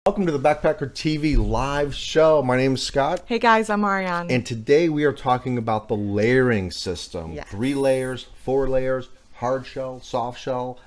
Welcome to the Backpacker TV live show. My name is Scott. Hey guys, I'm Ariane. And today we are talking about the layering system. Yes. 3 layers, 4 layers, hard shell, soft shell.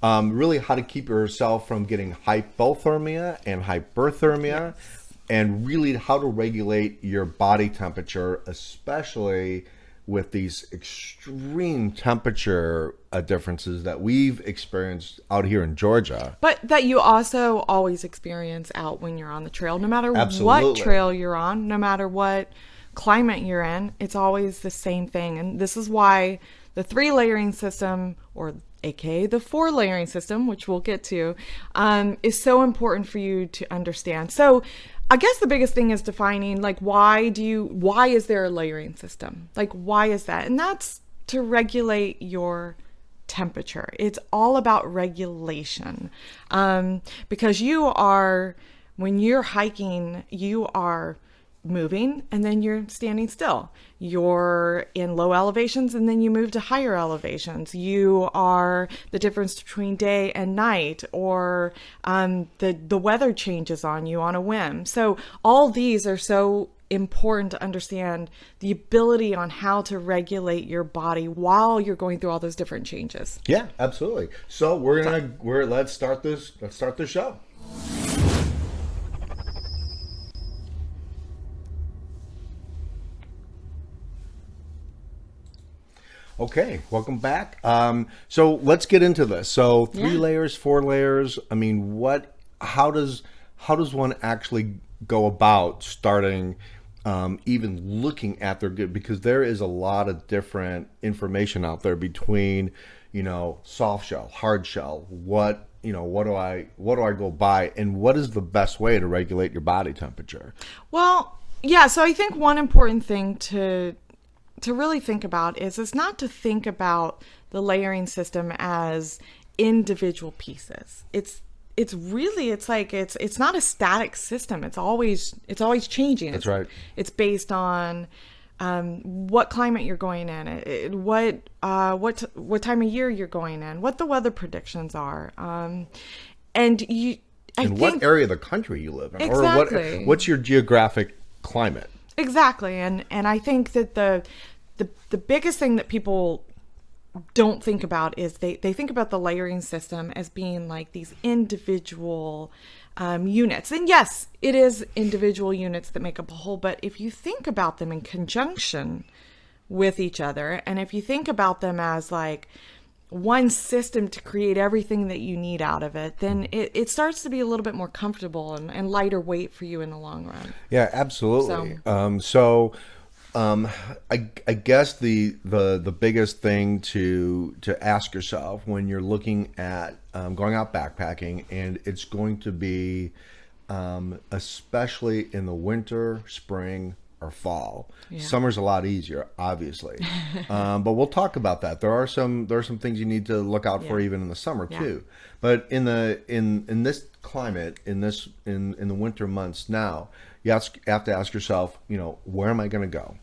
Really how to keep yourself from getting hypothermia and hyperthermia. Yes. And really how to regulate your body temperature, especially with these extreme temperature differences that we've experienced out here in Georgia. But that you also always experience out when you're on the trail, no matter Absolutely. what trail you're on, no matter what climate you're in, it's always the same thing. And this is why the 3 layering system, or aka the 4 layering system, which we'll get to, is so important for you to understand. So I guess the biggest thing is defining, like, why is there a layering system? Like, why is that? And that's to regulate your temperature. It's all about regulation. Because when you're hiking, you are moving and then you're standing still. You're in low elevations and then you move to higher elevations. You are the difference between day and night, or the weather changes on you on a whim. So all these are so important to understand the ability on how to regulate your body while you're going through all those different changes. Yeah, absolutely. So let's start this show. Okay, welcome back. So let's get into this. So 3 layers, 4 layers. I mean, how does one actually go about starting, even looking at their good? Because there is a lot of different information out there between, soft shell, hard shell. What do I go by, and what is the best way to regulate your body temperature? Well, yeah. So I think one important thing to really think about is not to think about the layering system as individual pieces. It's not a static system. It's always changing. That's right. It's based on what climate you're going in, what time of year you're going in, what the weather predictions are, and what area of the country you live in, exactly. or what's your geographic climate. Exactly. And I think that the biggest thing that people don't think about is they think about the layering system as being like these individual units. And yes, it is individual units that make up a whole, but if you think about them in conjunction with each other, and if you think about them as like one system to create everything that you need out of it, then it starts to be a little bit more comfortable and lighter weight for you in the long run. Yeah, absolutely. I guess the biggest thing to ask yourself when you're looking at going out backpacking, and it's going to be especially in the winter, spring, or fall. Yeah. Summer's a lot easier, obviously, but we'll talk about that. There are some things you need to look out for even in the summer too. But in this climate, in the winter months now, you have to ask yourself, where am I going to go,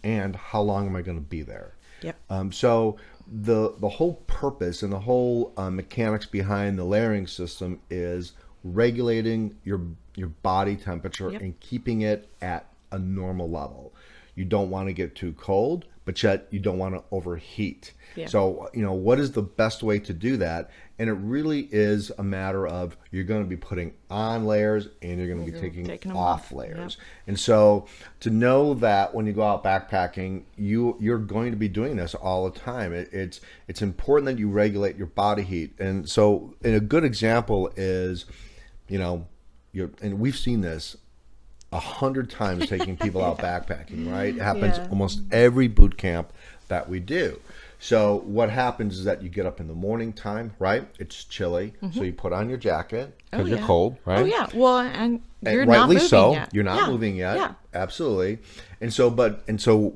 and how long am I going to be there? Yep. So the whole purpose and the whole mechanics behind the layering system is regulating your body temperature and keeping it at a normal level. You don't want to get too cold, but yet you don't want to overheat. Yeah. So, what is the best way to do that? And it really is a matter of you're going to be putting on layers and you're going to be taking off layers. Yep. And so to know that when you go out backpacking, you're going to be doing this all the time. It's important that you regulate your body heat. And so a good example is, and we've seen this 100 times taking people out backpacking, right? It happens almost every boot camp that we do. So what happens is that you get up in the morning time, right? It's chilly, so you put on your jacket because you're cold, right? Oh yeah. Well, and you're not moving so. yet. You're not moving yet. Yeah. Absolutely. And so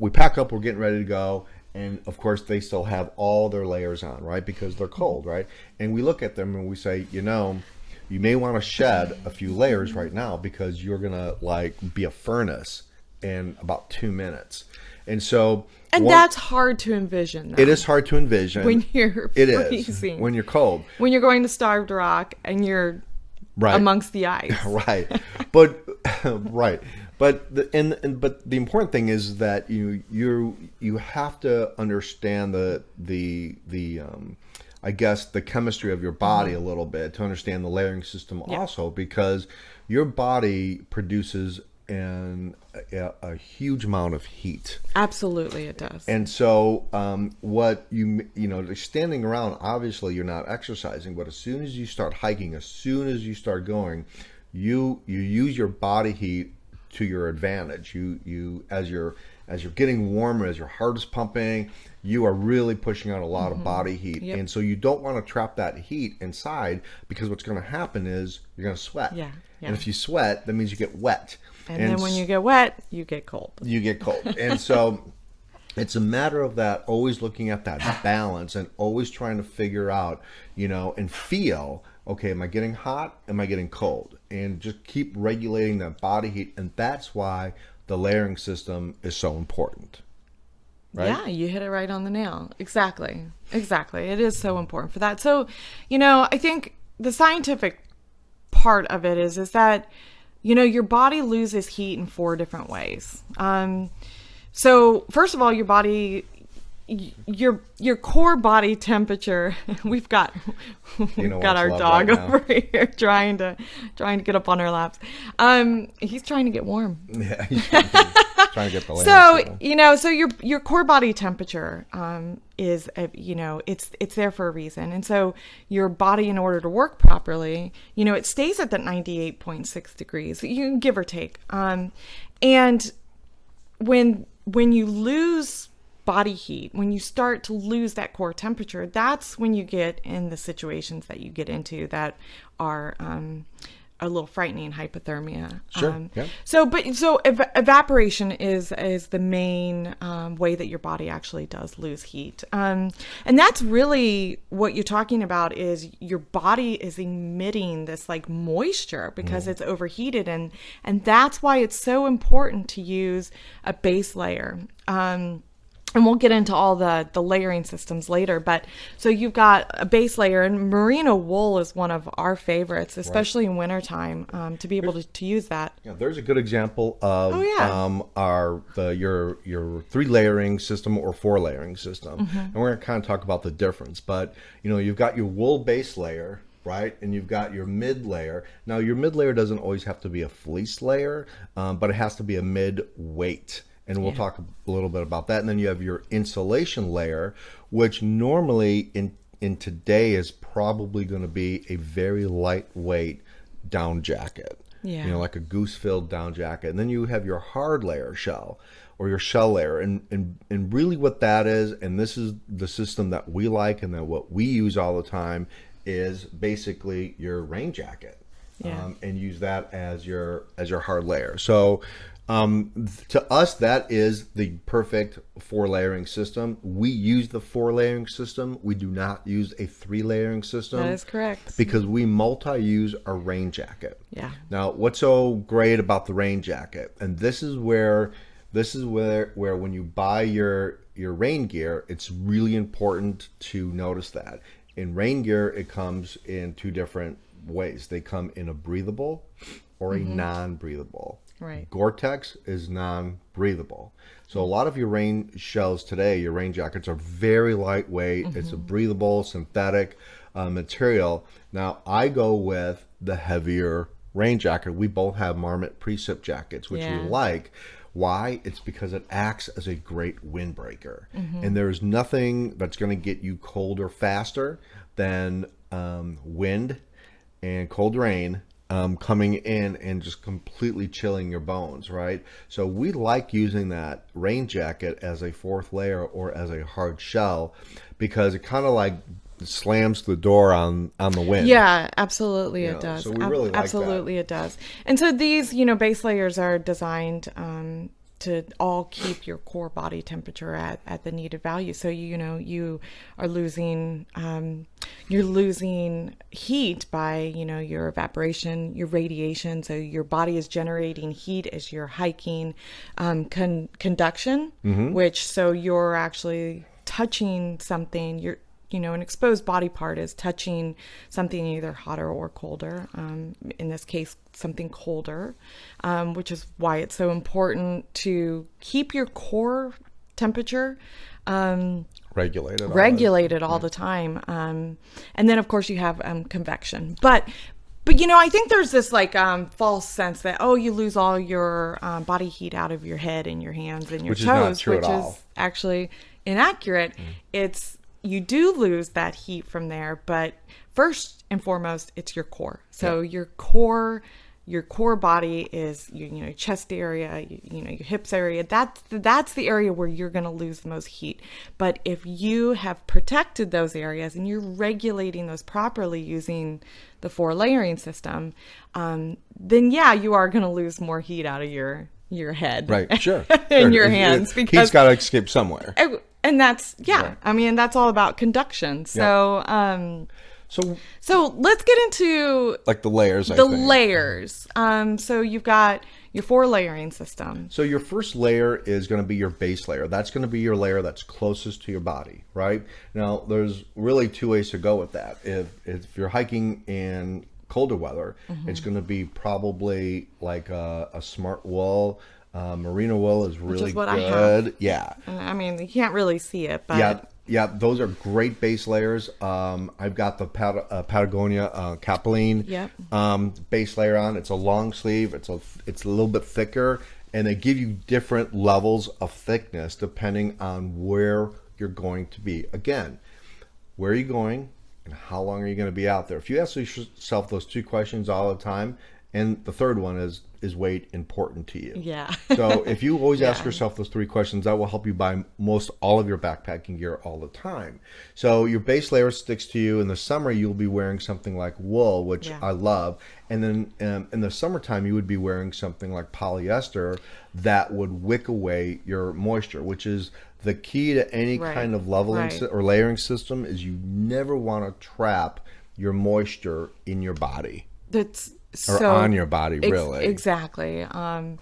we pack up. We're getting ready to go. And of course, they still have all their layers on, right? Because they're cold, right? And we look at them and we say, you may want to shed a few layers right now because you're gonna be a furnace in about 2 minutes. And so that's hard to envision, though. It is hard to envision when you're freezing. It is when you're cold. When you're going to Starved Rock and you're Right. amongst the ice. Right. But right. But but the important thing is that you have to understand the I guess the chemistry of your body a little bit to understand the layering system also, because your body produces a huge amount of heat. Absolutely, it does. And so what standing around, obviously you're not exercising, but as soon as you start hiking, as soon as you start going, you use your body heat to your advantage. You as you're getting warmer, as your heart is pumping, you are really pushing out a lot of body heat. Yep. And so you don't want to trap that heat inside, because what's going to happen is you're going to sweat. Yeah. And if you sweat, that means you get wet. And then when you get wet, you get cold. You get cold. And so it's a matter of that, always looking at that balance and always trying to figure out, and feel, okay, am I getting hot? Am I getting cold? And just keep regulating that body heat. And that's why the layering system is so important. Right? Yeah, you hit it right on the nail. Exactly. It is so important for that. So, I think the scientific part of it is that, your body loses heat in 4 different ways. So first of all, your body, your core body temperature, we've got our dog right over here trying to get up on our laps. He's trying to get warm. Yeah, he's trying to get the layers. So your core body temperature is it's there for a reason. And so your body, in order to work properly, it stays at that 98.6 degrees, you can give or take. And when you lose body heat, when you start to lose that core temperature, that's when you get in the situations that you get into that are a little frightening, hypothermia. Sure. Yeah. So evaporation is the main way that your body actually does lose heat. And that's really what you're talking about, is your body is emitting this like moisture because it's overheated. And that's why it's so important to use a base layer. And we'll get into all the layering systems later. But so you've got a base layer, and merino wool is one of our favorites, especially in wintertime, to be able to use that. Yeah, there's a good example of your 3 layering system or 4 layering system. And we're going to kind of talk about the difference. But, you've got your wool base layer, right? And you've got your mid layer. Now, your mid layer doesn't always have to be a fleece layer, but it has to be a mid weight. And we'll talk a little bit about that. And then you have your insulation layer, which normally in today is probably going to be a very lightweight down jacket. Yeah. Like a goose-filled down jacket. And then you have your hard layer shell, or your shell layer. And really what that is, and this is the system that we like and then what we use all the time, is basically your rain jacket. Yeah. And use that as your hard layer. So to us, that is the perfect 4 layering system. We use the 4 layering system. We do not use a 3 layering system. That is correct. Because we multi-use our rain jacket. Yeah. Now, what's so great about the rain jacket, and this is where when you buy your rain gear, it's really important to notice that. In rain gear, it comes in 2 different ways. They come in a breathable or a non-breathable. Right. Gore-Tex is non-breathable. So a lot of your rain shells today, your rain jackets, are very lightweight. It's a breathable, synthetic material. Now, I go with the heavier rain jacket. We both have Marmot PreCip jackets, which we like. Why? It's because it acts as a great windbreaker. And there's nothing that's going to get you colder faster than wind and cold rain coming in and just completely chilling your bones, right? So we like using that rain jacket as a 4th layer or as a hard shell, because it kind of like slams the door on the wind. Yeah, absolutely it does. So we really like absolutely that. It does. And so these, base layers are designed to all keep your core body temperature at the needed value. So you are losing you're losing heat by your evaporation, your radiation. So your body is generating heat as you're hiking. Conduction, which so you're actually touching something. an exposed body part is touching something either hotter or colder. In this case, something colder, which is why it's so important to keep your core temperature regulated all the time. And then of course you have convection. But I think there's this like false sense that, you lose all your body heat out of your head and your hands and your which toes, is not true which at all. is actually inaccurate. You do lose that heat from there, but first and foremost, it's your core. So your core body is your chest area, your hips area. That's the area where you're going to lose the most heat. But if you have protected those areas and you're regulating those properly using the 4 layering system, then you are going to lose more heat out of your head, right? Sure, and your hands, because he's got to escape somewhere. And that's Right. I mean, that's all about conduction. So so let's get into like the layers. The layers. So you've got your 4 layering system. So your first layer is going to be your base layer. That's going to be your layer that's closest to your body, right? Now, there's really 2 ways to go with that. If you're hiking in colder weather, it's going to be probably like a smart wool. Merino wool is really Which is what good. I have. Yeah. I mean, you can't really see it, but Yeah, those are great base layers. I've got the Patagonia Capilene base layer on. It's a long sleeve. It's a little bit thicker, and they give you different levels of thickness depending on where you're going to be. Again, where are you going, and how long are you going to be out there? If you ask yourself those 2 questions all the time, and the third one is weight important to you? Yeah. So if you always ask yourself those 3 questions, that will help you buy most all of your backpacking gear all the time. So your base layer sticks to you. In the summer, you'll be wearing something like wool, which I love. And then in the summertime, you would be wearing something like polyester that would wick away your moisture, which is the key to any kind of leveling or layering system. Is you never want to trap your moisture in your body. Or on your body, really. Exactly. And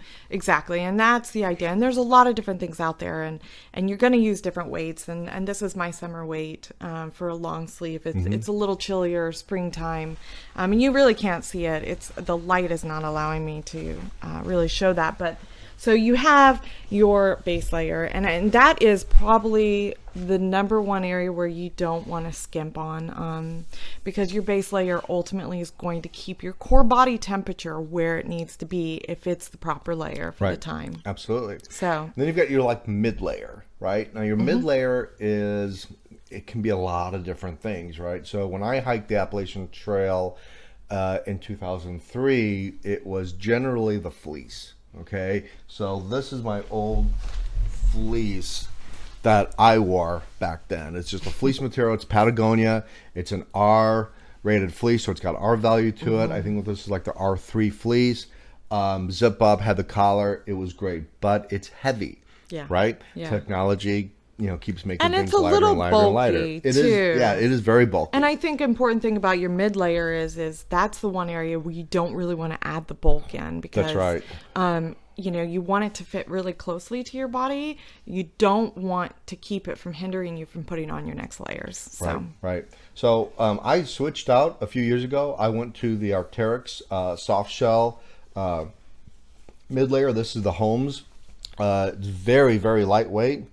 that's the idea. And there's a lot of different things out there, and you're going to use different weights. And this is my summer weight for a long sleeve. It's a little chillier, springtime. And you really can't see it. The light is not allowing me to really show that. But so you have your base layer, and that is probably the number one area where you don't want to skimp on, because your base layer ultimately is going to keep your core body temperature where it needs to be if it's the proper layer for the time. Absolutely. So and then you've got your mid layer, right? Now your mid layer it can be a lot of different things, right? So when I hiked the Appalachian Trail in 2003, it was generally the fleece. Okay, so this is my old fleece that I wore back then. It's just a fleece material. It's Patagonia. It's an R rated fleece, so it's got R value to it. I think this is like the R3 fleece. Zip up, had the collar. It was great, but it's heavy. Yeah. Right. Yeah. Technology, keeps making things lighter and lighter and lighter. It is, it is very bulky. And I think important thing about your mid layer is that's the one area where you don't really want to add the bulk in, because that's right. You want it to fit really closely to your body. You don't want to keep it from hindering you from putting on your next layers. So. Right. So I switched out a few years ago. I went to the Arc'teryx soft shell mid layer. This is the Holmes. It's very, very lightweight.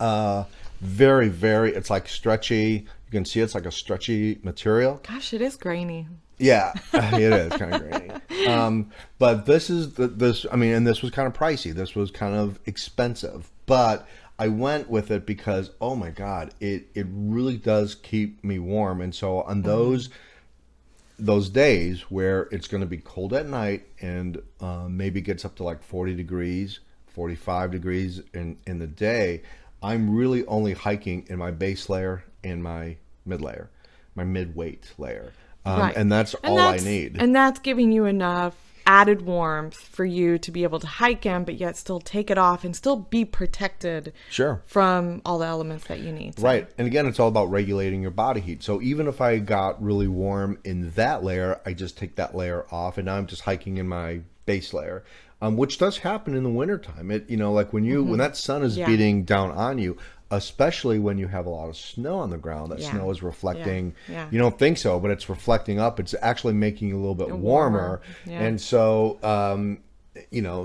Very, very, it's like stretchy. You can see it's like a stretchy material. Gosh, it is grainy. Yeah, it is kind of grainy. But this is and this was kind of pricey. This was kind of expensive, but I went with it because, oh my God, it really does keep me warm. And so on those days where it's going to be cold at night and maybe gets up to like 40 degrees, 45 degrees in the day, I'm really only hiking in my base layer and my mid layer, my mid-weight layer. And that's all I need. And that's giving you enough added warmth for you to be able to hike in, but yet still take it off and still be protected from all the elements that you need. So. Right. And again, it's all about regulating your body heat. So even if I got really warm in that layer, I just take that layer off, and now I'm just hiking in my base layer. Which does happen in the wintertime. It, like when that sun is beating down on you, especially when you have a lot of snow on the ground. That snow is reflecting. Yeah. You don't think so, but it's reflecting up. It's actually making you a little bit warmer. Yeah. And so,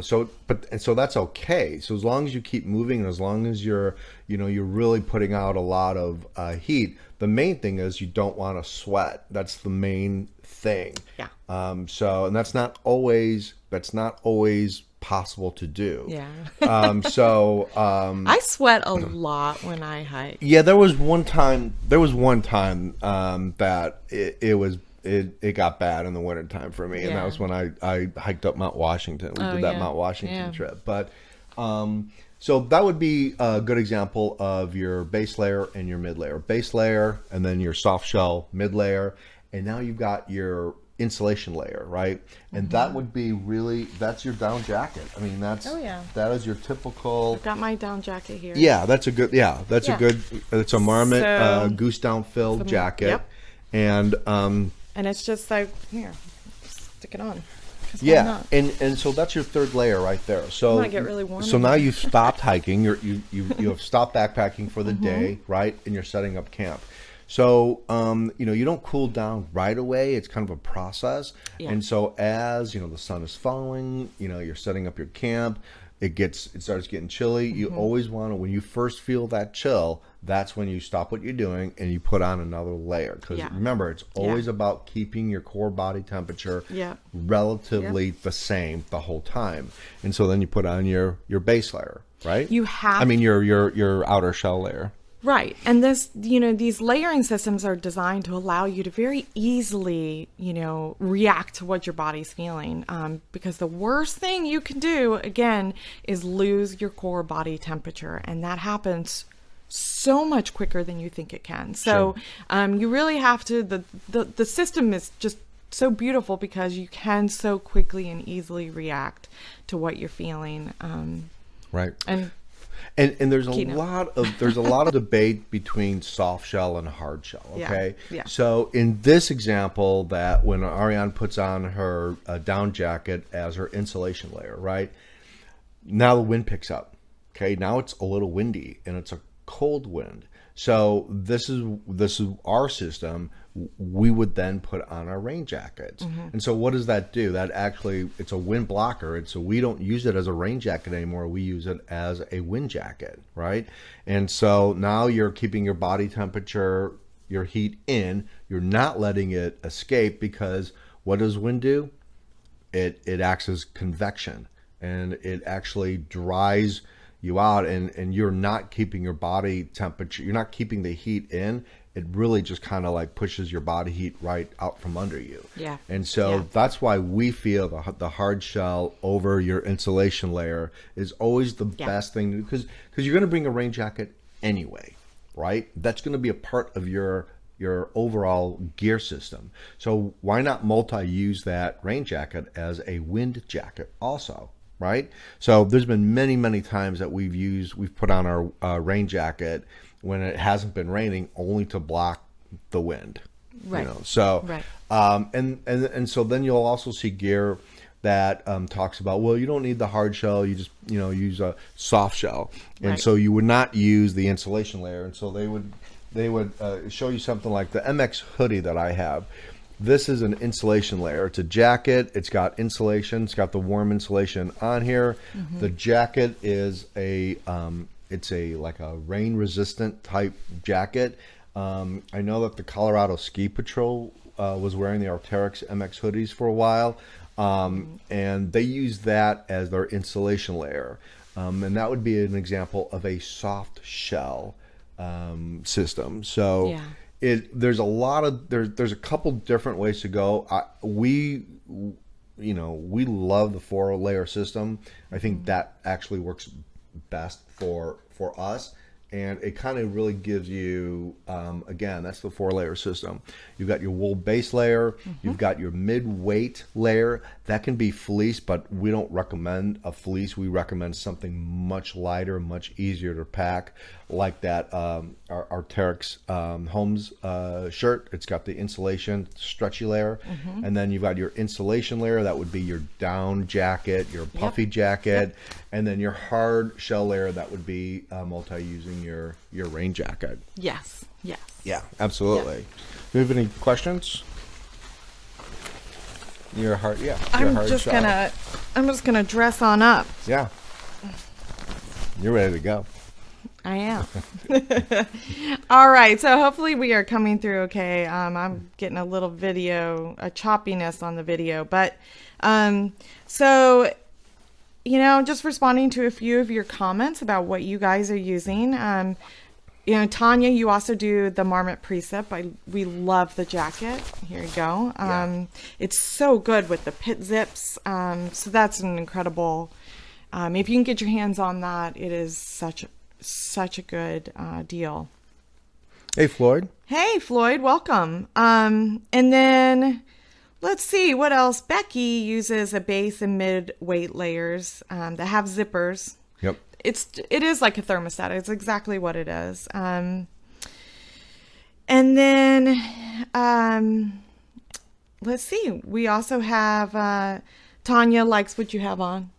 so that's okay. So as long as you keep moving, and as long as you're really putting out a lot of heat, the main thing is you don't want to sweat. That's the main thing. Yeah. And that's not always possible to do. Yeah. I sweat a lot when I hike. Yeah, there was one time that it got bad in the wintertime for me, and that was when I hiked up Mount Washington. We did that Mount Washington trip. But so that would be a good example of your base layer and your mid layer. Base layer, and then your soft shell mid layer, and now you've got your insulation layer, right? And that would be that's your down jacket. I mean, that is your typical. I've got my down jacket here. Yeah, that's a good. It's a Marmot goose down fill jacket. Yep. And it's just like, here, stick it on. Yeah, and so that's your third layer right there. So might get really warm. So now you've stopped hiking. You have stopped backpacking for the day, right? And you're setting up camp. So you don't cool down right away. It's kind of a process. Yeah. And so as the sun is falling, you're setting up your camp. It starts getting chilly. You always want to, when you first feel that chill, that's when you stop what you're doing and you put on another layer. Because remember, it's always about keeping your core body temperature relatively the same the whole time. And so then you put on your base layer, right? You have. I mean your outer shell layer. Right. And these layering systems are designed to allow you to very easily, react to what your body's feeling. Because the worst thing you can do, again, is lose your core body temperature. And that happens so much quicker than you think it can. So you really have to, the system is just so beautiful because you can so quickly and easily react to what you're feeling. Right. And there's a lot of debate between soft shell and hard shell. Okay. Yeah. So in this example, that when Ariane puts on her down jacket as her insulation layer, right? Now the wind picks up. Okay. Now it's a little windy and it's a cold wind. So this is our system. We would then put on our rain jackets. And so what does that do? That actually, it's a wind blocker. So we don't use it as a rain jacket anymore. We use it as a wind jacket, right? And so now you're keeping your body temperature, your heat in. You're not letting it escape, because what does wind do? It acts as convection, and it actually dries you out, and you're not keeping your body temperature, you're not keeping the heat in. It really just kind of like pushes your body heat right out from under you. Yeah. And so that's why we feel the hard shell over your insulation layer is always the best thing, because you're going to bring a rain jacket anyway, right? That's going to be a part of your overall gear system. So why not multi-use that rain jacket as a wind jacket also? Right? So there's been many times that we've put on our rain jacket when it hasn't been raining, only to block the wind. Right. So and so then you'll also see gear that talks about, well, you don't need the hard shell, you just use a soft shell, and so you would not use the insulation layer. And so they would show you something like the MX hoodie that I have. This is an insulation layer. It's a jacket. It's got insulation. It's got the warm insulation on here. The jacket is it's like a rain resistant type jacket. I know that the Colorado Ski Patrol was wearing the Arc'teryx MX hoodies for a while, and they use that as their insulation layer. And that would be an example of a soft shell system. So there's a couple different ways to go. We love the 4-layer system. I think that actually works best for us, and it kind of really gives you, again, that's the 4-layer system. You've got your wool base layer, you've got your mid-weight layer. That can be fleece, but we don't recommend a fleece. We recommend something much lighter, much easier to pack, like that our Arc'teryx Holmes shirt. It's got the insulation stretchy layer, and then you've got your insulation layer. That would be your down jacket, your puffy jacket, and then your hard shell layer. That would be multi-using wearing your rain jacket. Yes. Yes. Yeah, absolutely. Yeah. Do you have any questions? Your heart, yeah. I'm just gonna dress on up. Yeah. You're ready to go. I am. All right. So hopefully we are coming through okay. I'm getting a little a choppiness on the video, but so just responding to a few of your comments about what you guys are using. Tanya, you also do the Marmot PreCip. We love the jacket. Here you go. It's so good with the pit zips. So that's an incredible. If you can get your hands on that, it is such a good deal. Hey, Floyd. Hey, Floyd. Welcome. And then let's see what else. Becky uses a base and mid-weight layers that have zippers. Yep. It is like a thermostat. It's exactly what it is. And then let's see. We also have Tanya likes what you have on.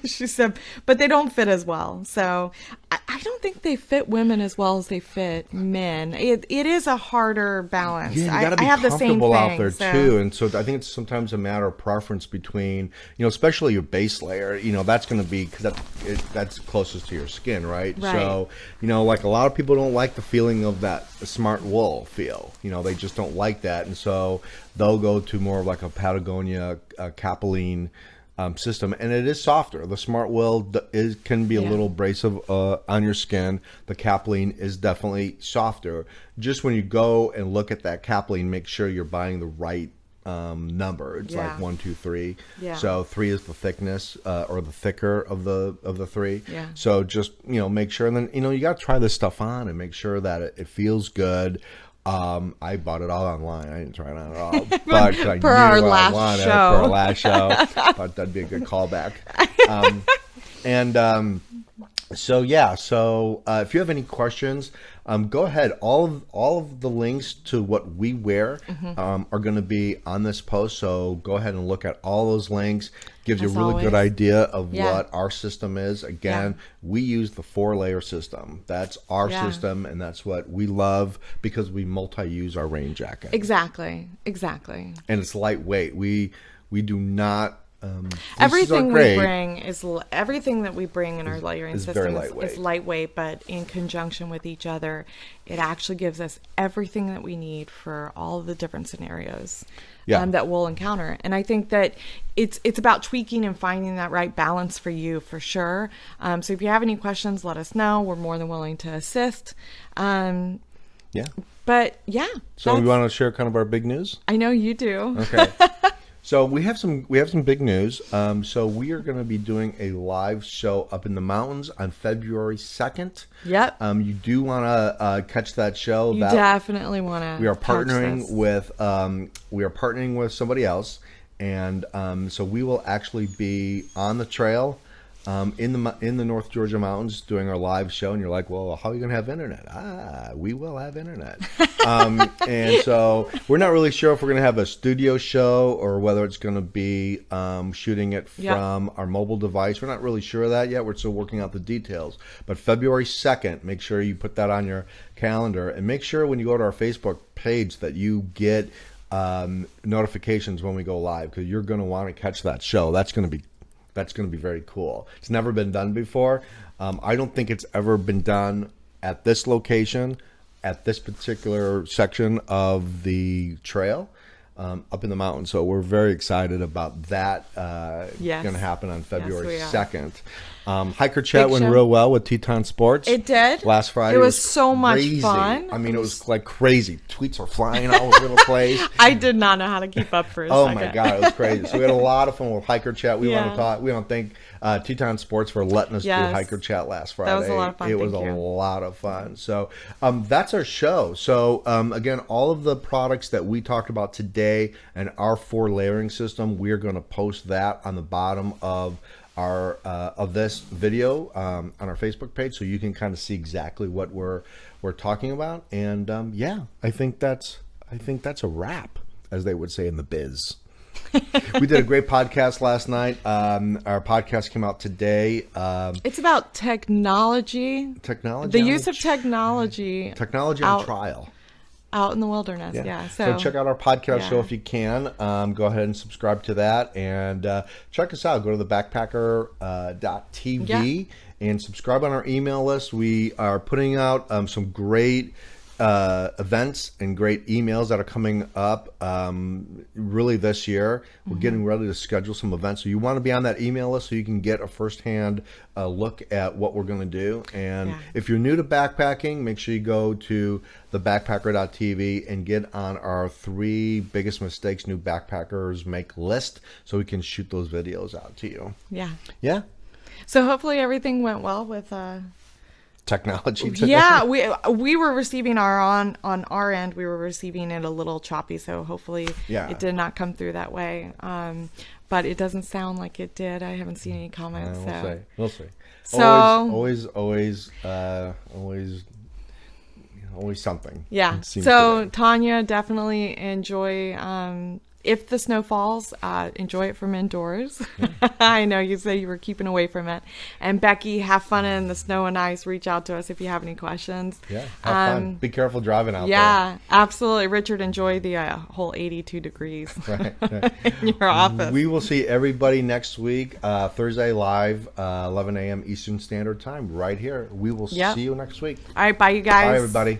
She said, but they don't fit as well. So I don't think they fit women as well as they fit men. It is a harder balance. Yeah, you got to be comfortable out there too. And so I think it's sometimes a matter of preference between, especially your base layer, that's going to be, because that's closest to your skin, right? So, like a lot of people don't like the feeling of that smart wool feel. They just don't like that. And so they'll go to more of like a Patagonia Capilene system, and it is softer. The smart wool can be a little abrasive on your skin. The Capilene is definitely softer. Just when you go and look at that Capilene, make sure you're buying the right number. It's like 1, 2, 3. Yeah. So 3 is the thickness or the thicker of the 3. Yeah. So just make sure, and then you got to try this stuff on and make sure that it feels good. I bought it all online. I didn't try it on at all. But I knew our I last wanted show. for our last show. Thought that'd be a good callback. So if you have any questions, go ahead. All of the links to what we wear are going to be on this post. So go ahead and look at all those links. Gives you a really good idea of what our system is. Again, we use the 4-layer system. That's our system, and that's what we love because we multi-use our rain jacket. Exactly. And it's lightweight. We do not. Everything that we bring in our layering system is lightweight, but in conjunction with each other, it actually gives us everything that we need for all of the different scenarios that we'll encounter. And I think that it's about tweaking and finding that right balance for you, for sure. So if you have any questions, let us know. We're more than willing to assist. So we want to share kind of our big news. I know you do. Okay. So we have some big news. So we are going to be doing a live show up in the mountains on February 2nd. Yep. You do want to catch that show. You definitely want to. We are partnering with somebody else, and so we will actually be on the trail. In the North Georgia mountains doing our live show, and you're like, well, how are you going to have internet? We will have internet. And so we're not really sure if we're going to have a studio show or whether it's going to be shooting it from our mobile device. We're not really sure of that yet. We're still working out the details. But February 2nd, make sure you put that on your calendar, and make sure when you go to our Facebook page that you get notifications when we go live, because you're going to want to catch that show. That's going to be very cool. It's never been done before. I don't think it's ever been done at this location, at this particular section of the trail up in the mountains. So we're very excited about that. Going to happen on February 2nd. Hiker Chat went real well with Teton Sports. It did. Last Friday. It was so much fun. I mean, it was like crazy. Tweets were flying all over the place. I did not know how to keep up for a second. Oh my God, it was crazy. So we had a lot of fun with Hiker Chat. We want to thank Teton Sports for letting us do Hiker Chat last Friday. That was a lot of fun. It was a lot of fun. So that's our show. So again, all of the products that we talked about today and our 4 layering system, we're going to post that on the bottom of our of this video on our Facebook page, so you can kind of see exactly what we're talking about. And I think that's a wrap, as they would say in the biz. We did a great podcast last night. Our podcast came out today. It's about technology. Technology. The use of technology. Technology on trial. Out in the wilderness, yeah. So check out our podcast show if you can. Go ahead and subscribe to that. And check us out. Go to the backpacker.tv and subscribe on our email list. We are putting out some great events and great emails that are coming up really this year. We're getting ready to schedule some events, so you want to be on that email list so you can get a firsthand look at what we're going to do. And if you're new to backpacking, make sure you go to thebackpacker.tv and get on our 3 biggest mistakes new backpackers make list so we can shoot those videos out to you. Yeah. So hopefully everything went well with technology today. Yeah, we were receiving on our end, we were receiving it a little choppy, so hopefully it did not come through that way. But it doesn't sound like it did. I haven't seen any comments. We'll see. So always something. Yeah. So Tanya, definitely enjoy. If the snow falls, enjoy it from indoors. I know you said you were keeping away from it. And Becky, have fun in the snow and ice. Reach out to us if you have any questions. Yeah, have fun. Be careful driving out there. Yeah, absolutely. Richard, enjoy the whole 82 degrees in your office. We will see everybody next week, Thursday live, 11 a.m. Eastern Standard Time, right here. We will see you next week. All right, bye, you guys. Bye, everybody.